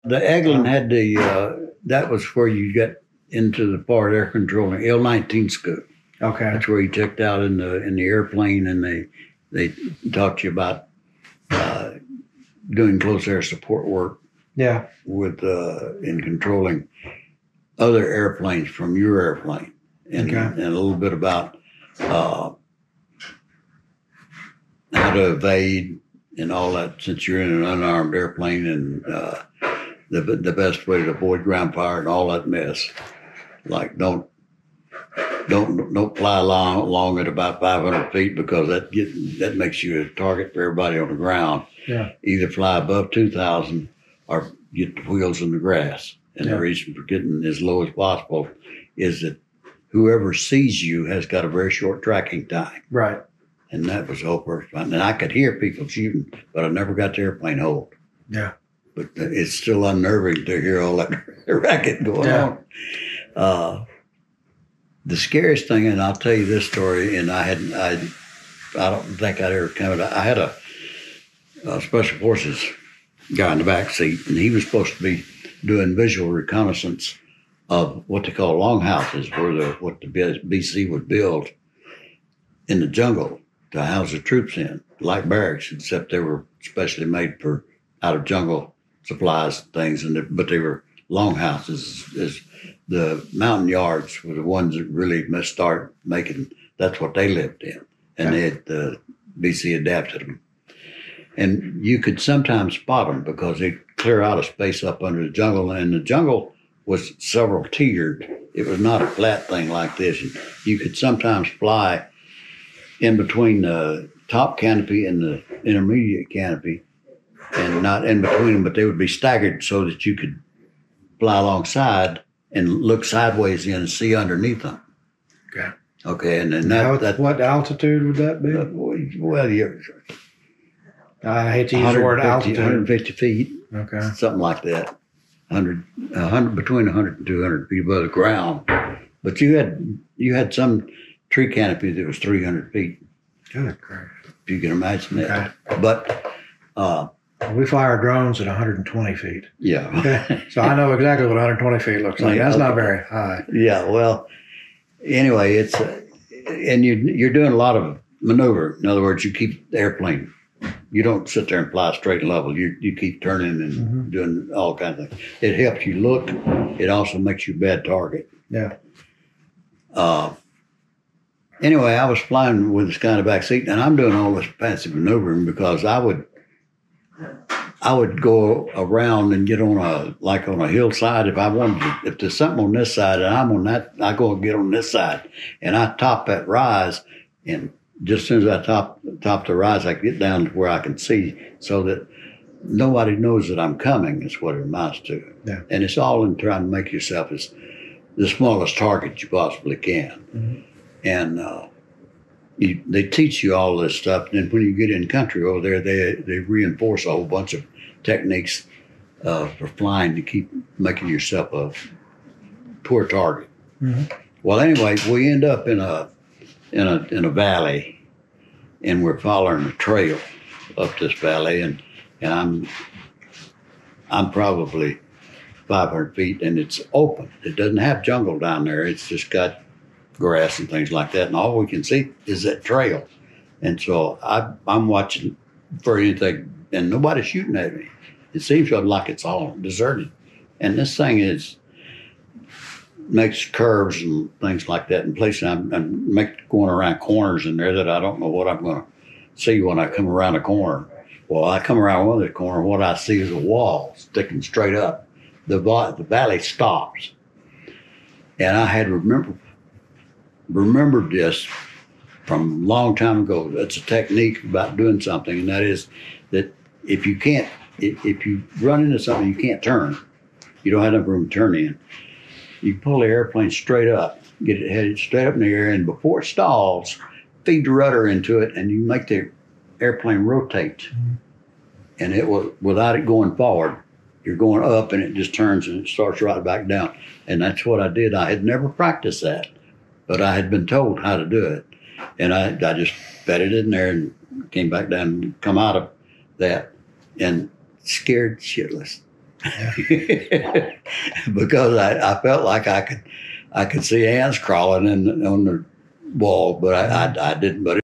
The Eglin had that was where you got into the part air controlling L-19 school. Okay. That's where you checked out in the airplane, and they taught you about doing close air support work. Yeah. With in controlling other airplanes from your airplane, and a little bit about how to evade and all that, since you're in an unarmed airplane, and the best way to avoid ground fire and all that mess. Like don't fly long at about 500 feet, because that makes you a target for everybody on the ground. Yeah. Either fly above 2,000 or get the wheels in the grass. And the reason for getting as low as possible is that whoever sees you has got a very short tracking time. Right. And that was the whole purpose. And I could hear people shooting, but I never got the airplane hold. Yeah. But it's still unnerving to hear all that racket going on. The scariest thing, and I'll tell you this story, and I don't think I'd ever come. I had a Special Forces guy in the back seat, and he was supposed to be doing visual reconnaissance of what they call longhouses, what the BC would build in the jungle to house the troops in, like barracks, except they were specially made for out of jungle supplies and things, but they were longhouses. As the mountain yards were the ones that really must start making. That's what they lived in, and they had BC adapted them. And you could sometimes spot them because they'd clear out a space up under the jungle, and the jungle was several tiered. It was not a flat thing like this. You could sometimes fly in between the top canopy and the intermediate canopy, and not in between them, but they would be staggered so that you could fly alongside and look sideways in and see underneath them. Okay. Okay, and then that what altitude would that be? Well, you're I hate to use the word altitude. 150 feet. Okay. Something like that. 100 between 100 and 200 feet above the ground. But you had some tree canopy that was 300 feet. Good grief. If you can imagine that. Okay. But we fly our drones at 120 feet. Yeah. Okay. So I know exactly what 120 feet looks like. That's not very high. Yeah. Well, anyway, it's and you're doing a lot of maneuver. In other words, you keep the airplane. You don't sit there and fly straight and level. You keep turning and doing all kinds of things. It helps you look. It also makes you a bad target. Yeah. Anyway, I was flying with this guy in the back seat, and I'm doing all this fancy maneuvering because I would go around and get on a hillside if I wanted to. If there's something on this side and I'm on that, I go and get on this side, and I top that rise, and just as soon as I top the rise, I get down to where I can see, so that nobody knows that I'm coming. Is what it amounts to. Yeah. And it's all in trying to make yourself as the smallest target you possibly can. And they teach you all this stuff. And then when you get in country over there, they reinforce a whole bunch of techniques for flying to keep making yourself a poor target. Well, anyway, we end up in a valley, and we're following a trail up this valley, and I'm probably 500 feet, and it's open. It doesn't have jungle down there. It's just got grass and things like that, and all we can see is that trail. And so I'm watching for anything, and nobody's shooting at me. It seems like it's all deserted, and this thing makes curves and things like that in places. I'm going around corners in there that I don't know what I'm going to see when I come around a corner. Well, I come around one of the corner, what I see is a wall sticking straight up. The valley stops, and I had remembered this from a long time ago. That's a technique about doing something, and that is that if you run into something you can't turn, you don't have enough room to turn in, you pull the airplane straight up, get it headed straight up in the air, and before it stalls, feed the rudder into it, and you make the airplane rotate. And it will, without it going forward, you're going up, and it just turns and it starts right back down. And that's what I did. I had never practiced that, but I had been told how to do it. And I just bedded it in there and came back down and come out of that and scared shitless. because I felt like I could see ants crawling on the wall, but I didn't. But